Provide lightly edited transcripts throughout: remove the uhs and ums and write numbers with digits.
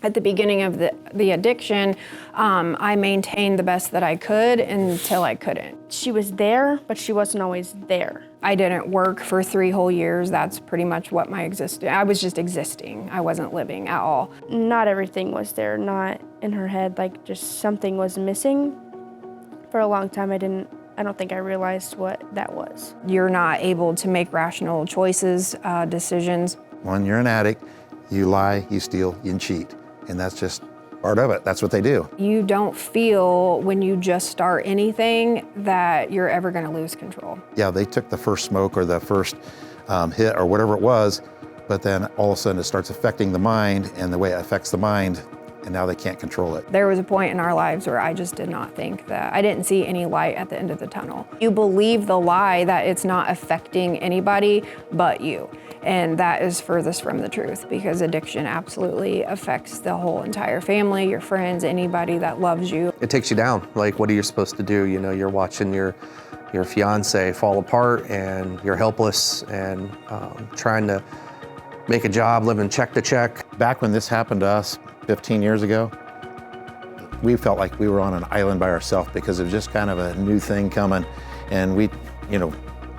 At the beginning of the addiction, I maintained the best that I could until I couldn't. She was there, but she wasn't always there. I didn't work for 3 whole years. That's pretty much what I was just existing. I wasn't living at all. Not everything was there, not in her head, like just something was missing. For a long time, I don't think I realized what that was. You're not able to make rational choices, decisions. When you're an addict, you lie, you steal, you cheat. And that's just part of it. That's what they do. You don't feel when you just start anything that you're ever going to lose control. Yeah, they took the first smoke or the first hit or whatever it was, but then all of a sudden it starts affecting the mind, and the way it affects the mind, and now they can't control it. There was a point in our lives where I just did not think that, I didn't see any light at the end of the tunnel. You believe the lie that it's not affecting anybody but you. And that is furthest from the truth, because addiction absolutely affects the whole entire family, your friends, anybody that loves you. It takes you down. Like, what are you supposed to do? You know, you're watching your fiance fall apart, and you're helpless, and trying to make a job, living check to check. Back when this happened to us 15 years ago, we felt like we were on an island by ourselves because it was just kind of a new thing coming, and we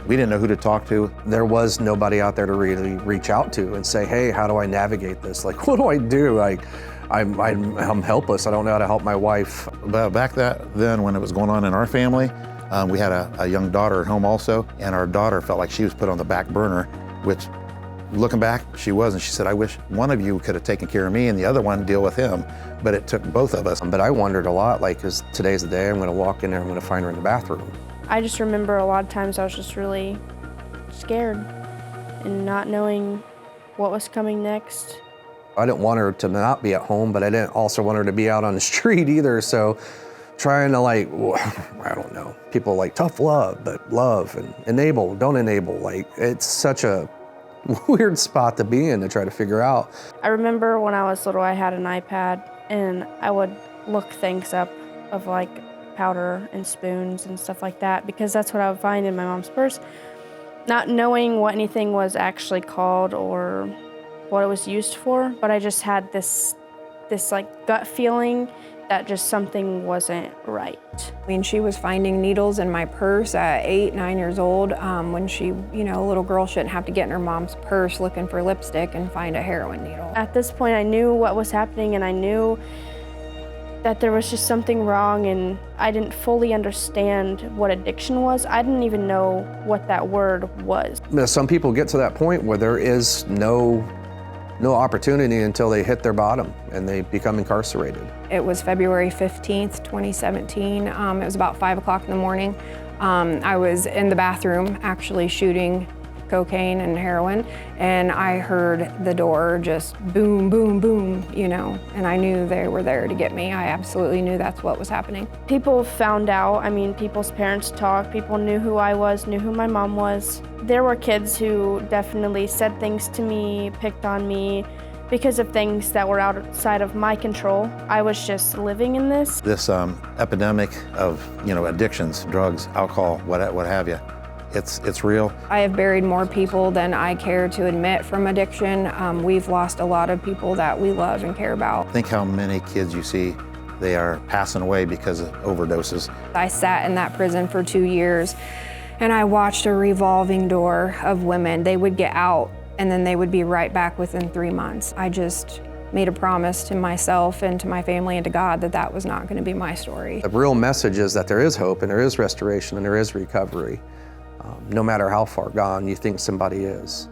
didn't know who to talk to. There was nobody out there to really reach out to and say, hey, how do I navigate this? Like, what do I do? I'm helpless. I don't know how to help my wife. But back then, when it was going on in our family, we had a young daughter at home also, and our daughter felt like she was put on the back burner, which, looking back, she was, and she said, I wish one of you could have taken care of me and the other one deal with him, but it took both of us. But I wondered a lot, like, because today's the day I'm gonna walk in there, I'm gonna find her in the bathroom. I just remember a lot of times I was just really scared and not knowing what was coming next. I didn't want her to not be at home, but I didn't also want her to be out on the street either, so trying to, like, I don't know, people like tough love, but love and enable, don't enable. Like, it's such a weird spot to be in to try to figure out. I remember when I was little, I had an iPad, and I would look things up of like powder and spoons and stuff like that, because that's what I would find in my mom's purse. Not knowing what anything was actually called or what it was used for, but I just had this like gut feeling that just something wasn't right. I mean, she was finding needles in my purse at 8, 9 years old, when she, a little girl shouldn't have to get in her mom's purse looking for lipstick and find a heroin needle. At this point, I knew what was happening, and I knew that there was just something wrong, and I didn't fully understand what addiction was. I didn't even know what that word was. Some people get to that point where there is no opportunity until they hit their bottom and they become incarcerated. It was February 15th, 2017. It was about 5 o'clock in the morning. I was in the bathroom actually shooting cocaine and heroin, and I heard the door just boom, boom, boom, and I knew they were there to get me. I absolutely knew that's what was happening. People found out. I mean, people's parents talked. People knew who I was, knew who my mom was. There were kids who definitely said things to me, picked on me, because of things that were outside of my control. I was just living in this. This epidemic of, addictions, drugs, alcohol, what have you. It's real. I have buried more people than I care to admit from addiction. We've lost a lot of people that we love and care about. Think how many kids you see, they are passing away because of overdoses. I sat in that prison for 2 years, and I watched a revolving door of women. They would get out, and then they would be right back within 3 months. I just made a promise to myself and to my family and to God that that was not going to be my story. The real message is that there is hope, and there is restoration, and there is recovery. No matter how far gone you think somebody is.